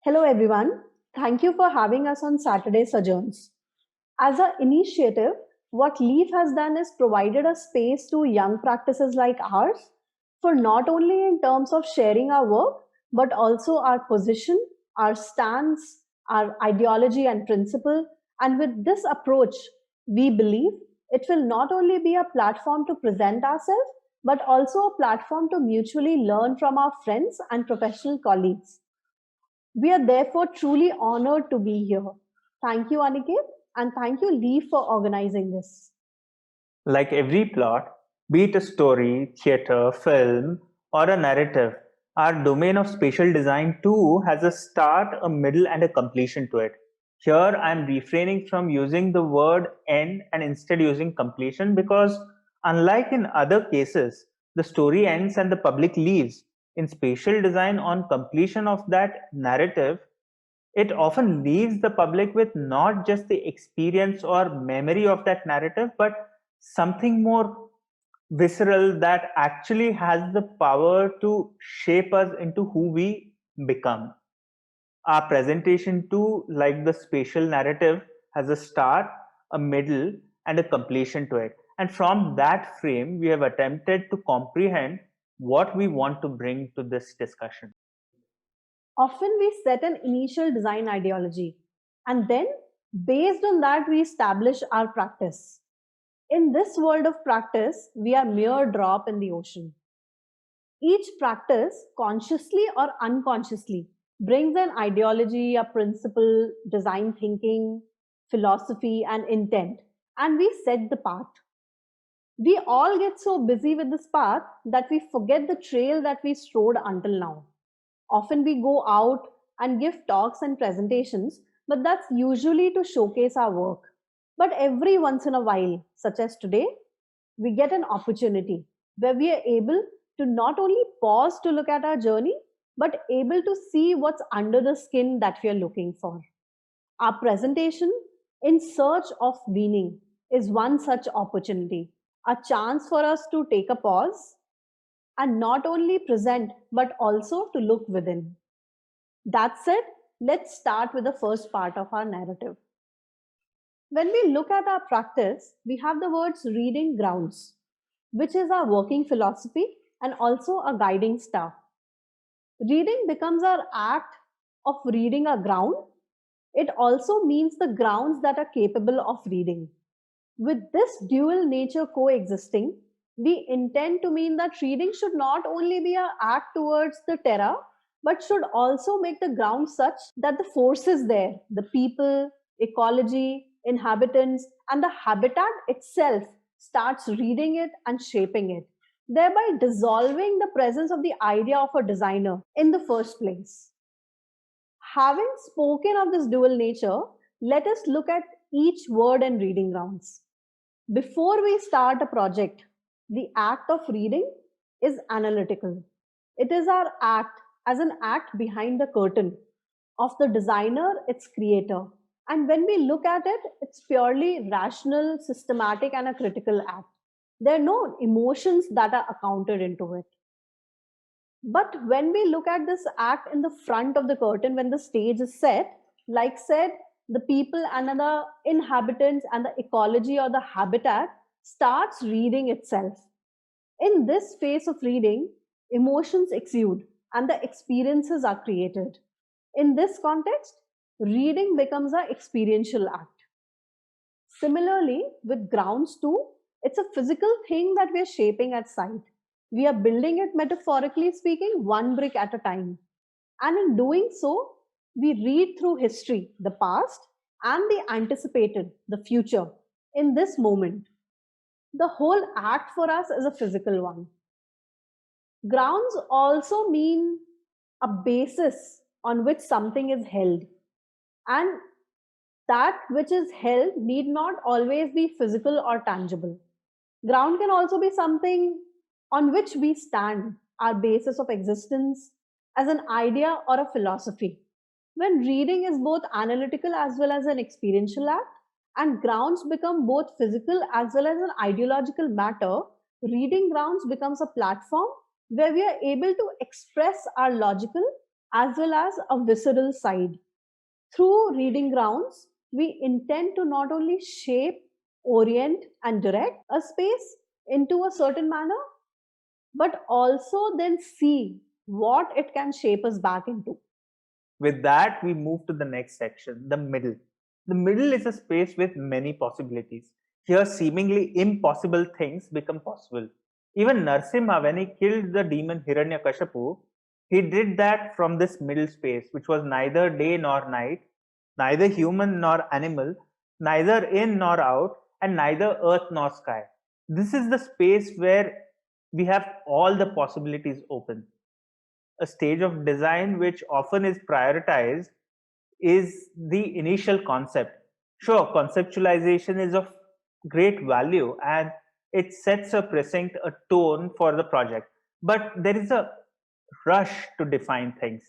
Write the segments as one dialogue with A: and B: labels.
A: Hello, everyone. Thank you for having us on Saturday Sojourns. As an initiative, what LEAF has done is provided a space to young practices like ours for not only in terms of sharing our work, but also our position, our stance, our ideology and principle. And with this approach, we believe it will not only be a platform to present ourselves, but also a platform to mutually learn from our friends and professional colleagues. We are therefore truly honored to be here. Thank you, Aniket, and thank you, Lee, for organizing this.
B: Like every plot, be it a story, theatre, film, or a narrative, our domain of spatial design too has a start, a middle, and a completion to it. Here, I'm refraining from using the word end and instead using completion because, unlike in other cases, the story ends and the public leaves. In spatial design, on completion of that narrative, it often leaves the public with not just the experience or memory of that narrative, but something more visceral that actually has the power to shape us into who we become. Our presentation, too, like the spatial narrative, has a start, a middle, and a completion to it. And from that frame, we have attempted to comprehend what we want to bring to this discussion.
A: Often we set an initial design ideology, and then, based on that, we establish our practice. In this world of practice, we are mere drop in the ocean. Each practice, consciously or unconsciously, brings an ideology, a principle, design thinking, philosophy, and intent, and we set the path. We all get so busy with this path that we forget the trail that we strode until now. Often we go out and give talks and presentations, but that's usually to showcase our work. But every once in a while, such as today, we get an opportunity where we are able to not only pause to look at our journey, but able to see what's under the skin that we are looking for. Our presentation, In Search of Meaning, is one such opportunity, a chance for us to take a pause and not only present but also to look within. That said, let's start with the first part of our narrative. When we look at our practice, we have the words reading grounds, which is our working philosophy and also a guiding star. Reading becomes our act of reading a ground. It also means the grounds that are capable of reading. With this dual nature coexisting, we intend to mean that reading should not only be an act towards the terra, but should also make the ground such that the forces there, the people, ecology, inhabitants, and the habitat itself starts reading it and shaping it, thereby dissolving the presence of the idea of a designer in the first place. Having spoken of this dual nature, let us look at each word and reading grounds. Before we start a project, the act of reading is analytical. It is our act as an act behind the curtain of the designer, its creator. And when we look at it, it's purely rational, systematic, and a critical act. There are no emotions that are accounted into it. But when we look at this act in the front of the curtain, when the stage is set, like said, the people and the inhabitants and the ecology or the habitat starts reading itself. In this phase of reading, emotions exude and the experiences are created. In this context, reading becomes an experiential act. Similarly, with grounds too, it's a physical thing that we're shaping at sight. We are building it, metaphorically speaking, one brick at a time. And in doing so, we read through history, the past, and the anticipated, the future, in this moment. The whole act for us is a physical one. Grounds also mean a basis on which something is held. And that which is held need not always be physical or tangible. Ground can also be something on which we stand, our basis of existence, as an idea or a philosophy. When reading is both analytical as well as an experiential act, and grounds become both physical as well as an ideological matter, reading grounds becomes a platform where we are able to express our logical as well as a visceral side. Through reading grounds, we intend to not only shape, orient, and direct a space into a certain manner, but also then see what it can shape us back into.
B: With that, we move to the next section, the middle. The middle is a space with many possibilities. Here, seemingly impossible things become possible. Even Narsimha, when he killed the demon Hiranyakashipu, he did that from this middle space, which was neither day nor night, neither human nor animal, neither in nor out, and neither earth nor sky. This is the space where we have all the possibilities open. A stage of design which often is prioritized is the initial concept. Sure, conceptualization is of great value and it sets a precinct, a tone for the project. But there is a rush to define things.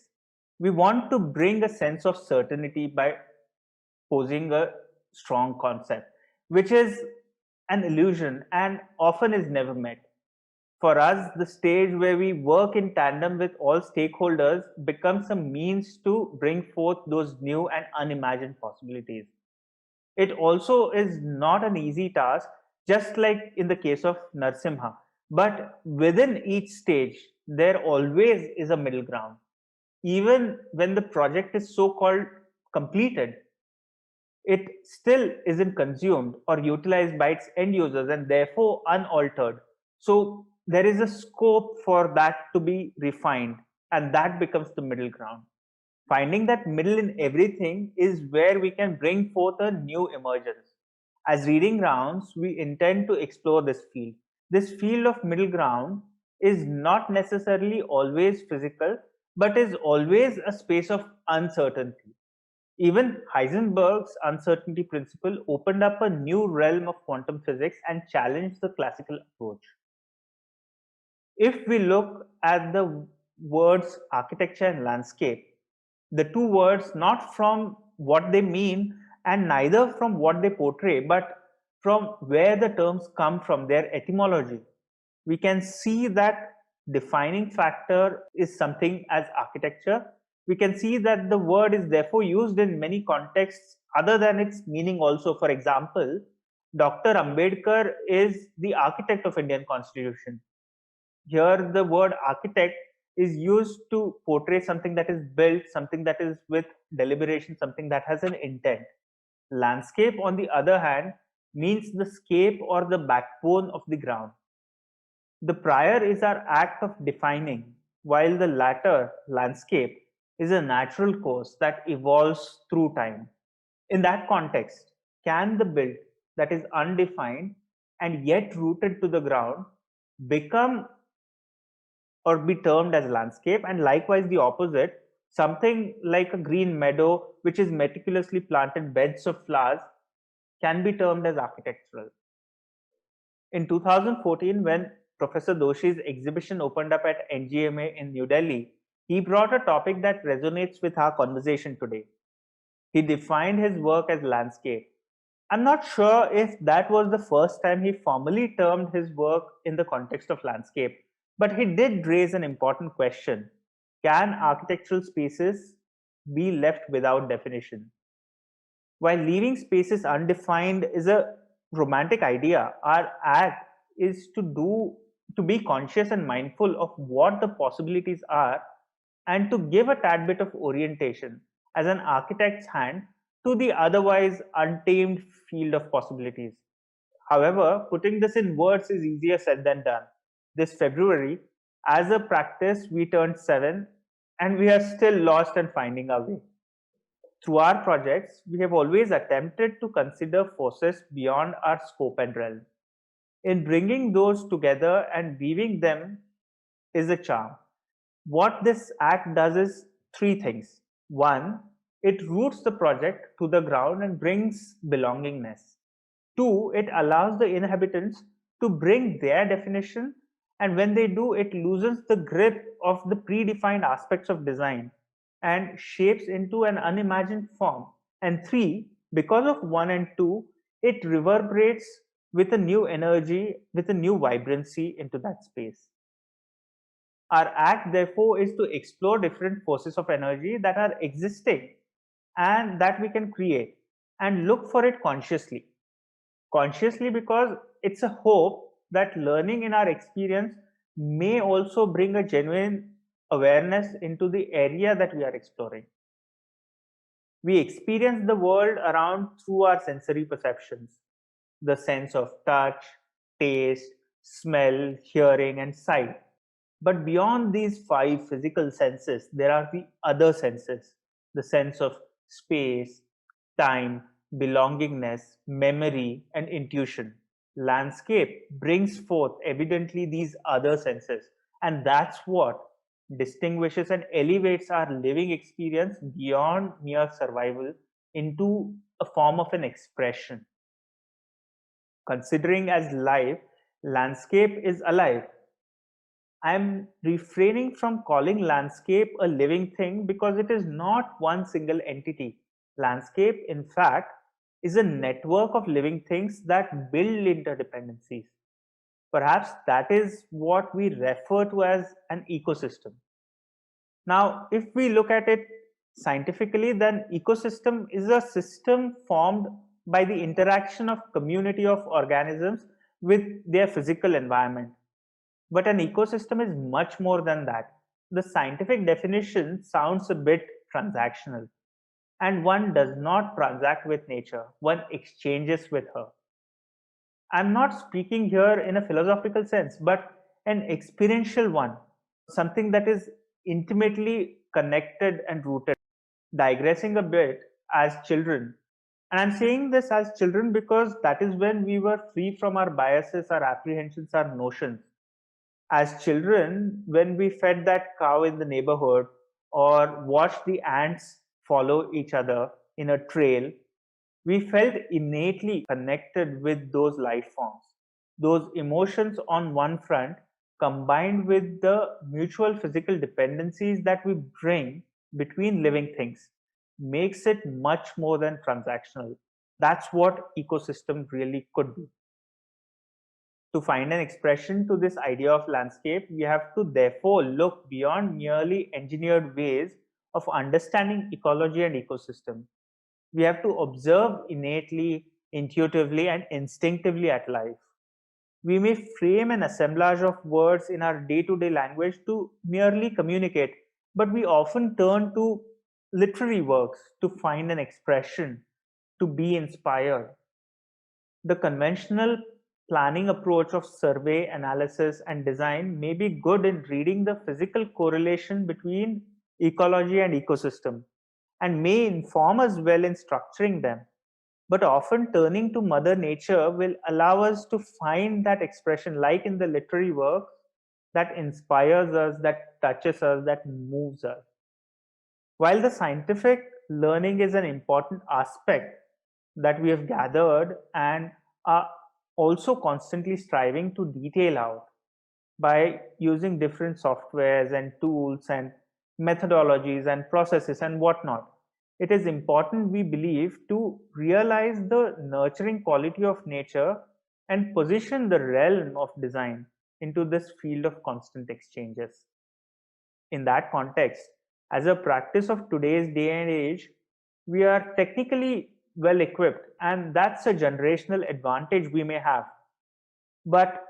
B: We want to bring a sense of certainty by posing a strong concept, which is an illusion and often is never met. For us, the stage where we work in tandem with all stakeholders becomes a means to bring forth those new and unimagined possibilities. It also is not an easy task, just like in the case of Narsimha. But within each stage, there always is a middle ground. Even when the project is so called completed, it still isn't consumed or utilized by its end users and therefore unaltered. So there is a scope for that to be refined, and that becomes the middle ground. Finding that middle in everything is where we can bring forth a new emergence. As reading grounds, we intend to explore this field. This field of middle ground is not necessarily always physical, but is always a space of uncertainty. Even Heisenberg's uncertainty principle opened up a new realm of quantum physics and challenged the classical approach. If we look at the words architecture and landscape, the two words not from what they mean and neither from what they portray, but from where the terms come from, their etymology, we can see that defining factor is something as architecture. We can see that the word is therefore used in many contexts other than its meaning also. For example, Dr. Ambedkar is the architect of Indian Constitution. Here the word architect is used to portray something that is built, something that is with deliberation, something that has an intent. Landscape, on the other hand, means the scape or the backbone of the ground. The prior is our act of defining, while the latter, landscape, is a natural course that evolves through time. In that context, can the build that is undefined and yet rooted to the ground become or be termed as landscape? And likewise, the opposite, something like a green meadow, which is meticulously planted beds of flowers, can be termed as architectural. In 2014, when Professor Doshi's exhibition opened up at NGMA in New Delhi, he brought a topic that resonates with our conversation today. He defined his work as landscape. I'm not sure if that was the first time he formally termed his work in the context of landscape, but he did raise an important question. Can architectural spaces be left without definition? While leaving spaces undefined is a romantic idea, our act is to be conscious and mindful of what the possibilities are and to give a tad bit of orientation as an architect's hand to the otherwise untamed field of possibilities. However, putting this in words is easier said than done. This February, as a practice, we turned 7 and we are still lost and finding our way. Through our projects, we have always attempted to consider forces beyond our scope and realm. In bringing those together and weaving them is a charm. What this act does is three things. One, it roots the project to the ground and brings belongingness. Two, it allows the inhabitants to bring their definition, and when they do, it loosens the grip of the predefined aspects of design and shapes into an unimagined form. And three, because of one and two, it reverberates with a new energy, with a new vibrancy into that space. Our act, therefore, is to explore different forces of energy that are existing and that we can create and look for it consciously. Consciously, because it's a hope that learning in our experience may also bring a genuine awareness into the area that we are exploring. We experience the world around through our sensory perceptions, the sense of touch, taste, smell, hearing, and sight. But beyond these five physical senses, there are the other senses, the sense of space, time, belongingness, memory, and intuition. Landscape brings forth evidently these other senses, and that's what distinguishes and elevates our living experience beyond mere survival into a form of an expression. Considering as life, landscape is alive. I'm refraining from calling landscape a living thing because it is not one single entity. Landscape, in fact, is a network of living things that build interdependencies. Perhaps that is what we refer to as an ecosystem. Now, if we look at it scientifically, then ecosystem is a system formed by the interaction of community of organisms with their physical environment. But an ecosystem is much more than that. The scientific definition sounds a bit transactional, and one does not transact with nature, one exchanges with her. I'm not speaking here in a philosophical sense, but an experiential one, something that is intimately connected and rooted. Digressing a bit, as children, and I'm saying this as children because that is when we were free from our biases, our apprehensions, our notions. As children, when we fed that cow in the neighborhood or watched the ants follow each other in a trail, we felt innately connected with those life forms. Those emotions on one front, combined with the mutual physical dependencies that we bring between living things, makes it much more than transactional. That's what ecosystem really could be. To find an expression to this idea of landscape, we have to therefore look beyond merely engineered ways of understanding ecology and ecosystem. We have to observe innately, intuitively, and instinctively at life. We may frame an assemblage of words in our day to day language to merely communicate, but we often turn to literary works to find an expression, to be inspired. The conventional planning approach of survey, analysis, and design may be good in reading the physical correlation between ecology and ecosystem and may inform us well in structuring them. But often turning to Mother Nature will allow us to find that expression, like in the literary work, that inspires us, that touches us, that moves us. While the scientific learning is an important aspect that we have gathered and are also constantly striving to detail out by using different softwares and tools and methodologies and processes and whatnot, it is important, we believe, to realize the nurturing quality of nature and position the realm of design into this field of constant exchanges. In that context, as a practice of today's day and age, we are technically well equipped, and that's a generational advantage we may have. But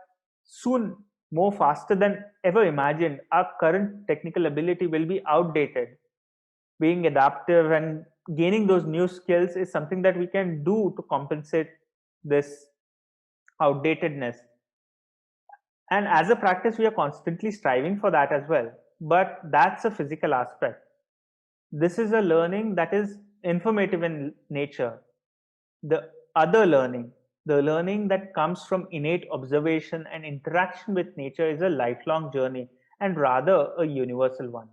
B: soon, more faster than ever imagined, our current technical ability will be outdated. Being adaptive and gaining those new skills is something that we can do to compensate this outdatedness. And as a practice, we are constantly striving for that as well. But that's a physical aspect. This is a learning that is informative in nature. The other learning, the learning that comes from innate observation and interaction with nature, is a lifelong journey and rather a universal one.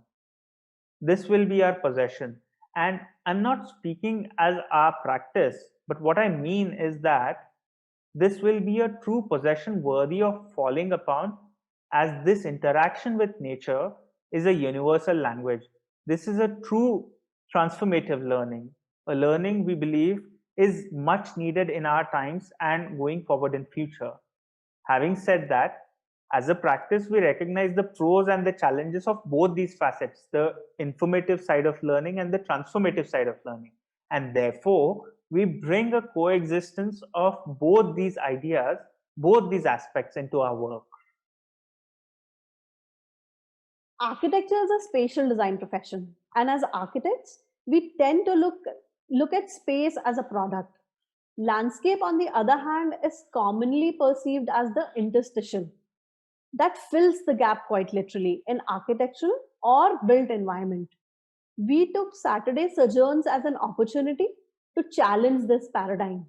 B: This will be our possession. And I'm not speaking as our practice, but what I mean is that this will be a true possession worthy of falling upon, as this interaction with nature is a universal language. This is a true transformative learning, a learning we believe is much needed in our times and going forward in future. Having said that, As a practice, we recognize the pros and the challenges of both these facets, the informative side of learning and the transformative side of learning. And therefore, we bring a coexistence of both these ideas, both these aspects into our work.
A: Architecture is a spatial design profession, and as architects, we tend to look at space as a product. Landscape, on the other hand, is commonly perceived as the interstitial that fills the gap quite literally in architectural or built environment. We took Saturday sojourns as an opportunity to challenge this paradigm,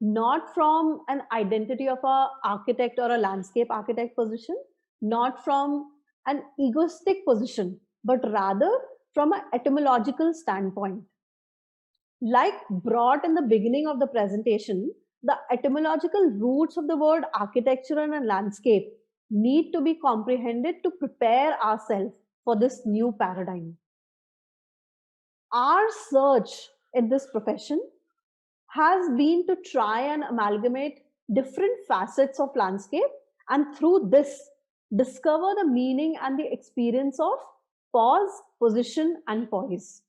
A: not from an identity of a architect or a landscape architect position, not from an egoistic position, but rather from an etymological standpoint. Like brought in the beginning of the presentation, the etymological roots of the word architecture and landscape need to be comprehended to prepare ourselves for this new paradigm. Our search in this profession has been to try and amalgamate different facets of landscape and through this discover the meaning and the experience of pause, position, and poise.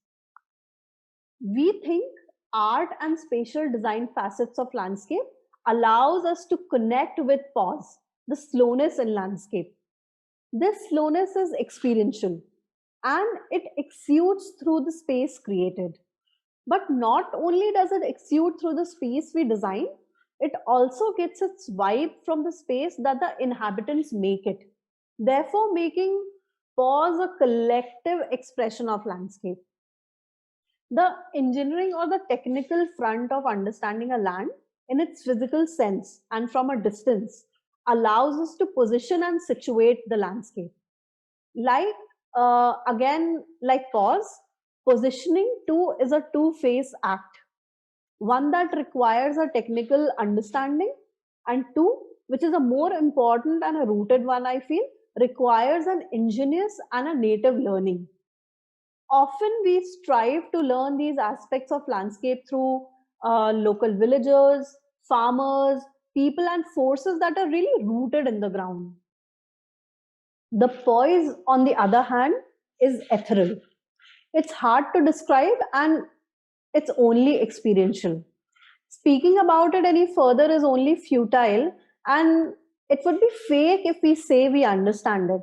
A: We think art and spatial design facets of landscape allows us to connect with pause, the slowness in landscape. This slowness is experiential and it exudes through the space created. But not only does it exude through the space we design, it also gets its vibe from the space that the inhabitants make it, therefore making pause a collective expression of landscape. The engineering or the technical front of understanding a land in its physical sense and from a distance allows us to position and situate the landscape. Like, again, like pause, positioning too is a two-phase act. One that requires a technical understanding, and two, which is a more important and a rooted one, I feel, requires an ingenious and a native learning. Often we strive to learn these aspects of landscape through local villagers, farmers, people, and forces that are really rooted in the ground. The poise, on the other hand, is ethereal. It's hard to describe and it's only experiential. Speaking about it any further is only futile, and it would be fake if we say we understand it.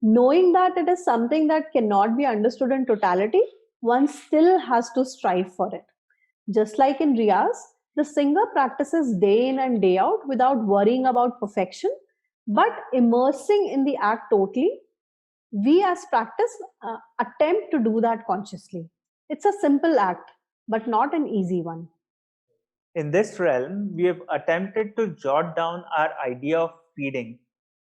A: Knowing that it is something that cannot be understood in totality, one still has to strive for it. Just like in Riyaz, the singer practices day in and day out without worrying about perfection, but immersing in the act totally. We as practice attempt to do that consciously. It's a simple act, but not an easy one.
B: In this realm, we have attempted to jot down our idea of feeding.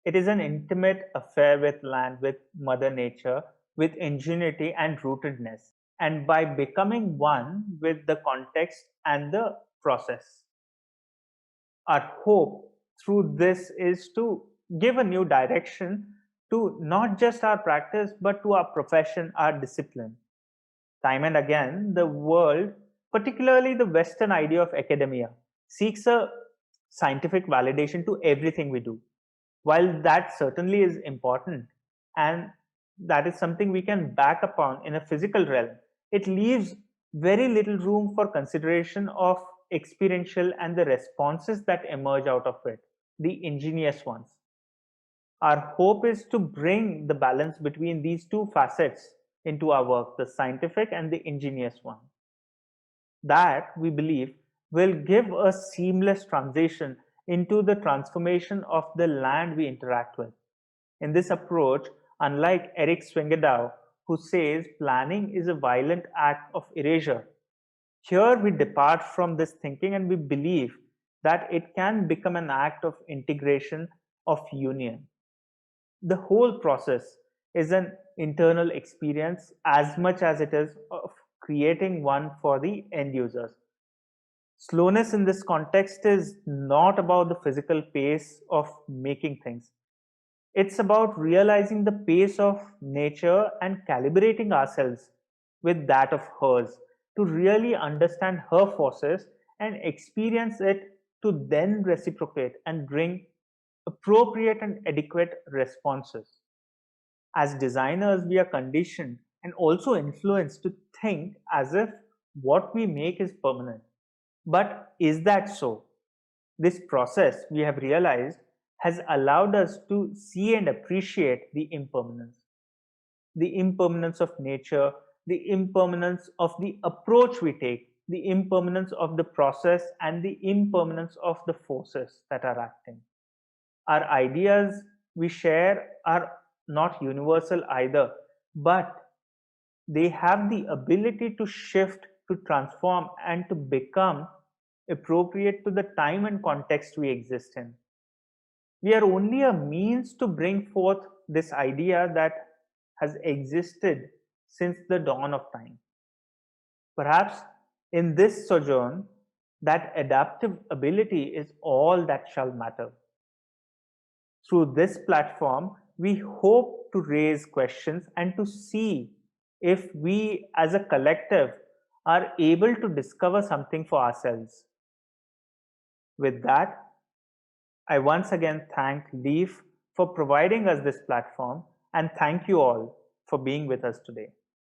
B: It is an intimate affair with land, with Mother Nature, with ingenuity and rootedness, and by becoming one with the context and the process. Our hope through this is to give a new direction to not just our practice but to our profession, our discipline. Time and again, the world, particularly the Western idea of academia, seeks a scientific validation to everything we do. While that certainly is important and that is something we can back upon in a physical realm, it leaves very little room for consideration of experiential and the responses that emerge out of it, the ingenious ones. Our hope is to bring the balance between these two facets into our work, the scientific and the ingenious one. That, we believe, will give a seamless transition into the transformation of the land we interact with. In this approach, unlike Eric Swingedow, who says planning is a violent act of erasure, here we depart from this thinking and we believe that it can become an act of integration, of union. The whole process is an internal experience as much as it is of creating one for the end users. Slowness in this context is not about the physical pace of making things. It's about realizing the pace of nature and calibrating ourselves with that of hers to really understand her forces and experience it to then reciprocate and bring appropriate and adequate responses. As designers, we are conditioned and also influenced to think as if what we make is permanent. But is that so? This process, we have realized, has allowed us to see and appreciate the impermanence of nature, the impermanence of the approach we take, the impermanence of the process, and the impermanence of the forces that are acting. Our ideas we share are not universal either, but they have the ability to shift, to transform, and to become appropriate to the time and context we exist in. We are only a means to bring forth this idea that has existed since the dawn of time. Perhaps in this sojourn, that adaptive ability is all that shall matter. Through this platform, we hope to raise questions and to see if we as a collective are able to discover something for ourselves. With that, I once again thank Leaf for providing us this platform and thank you all for being with us today.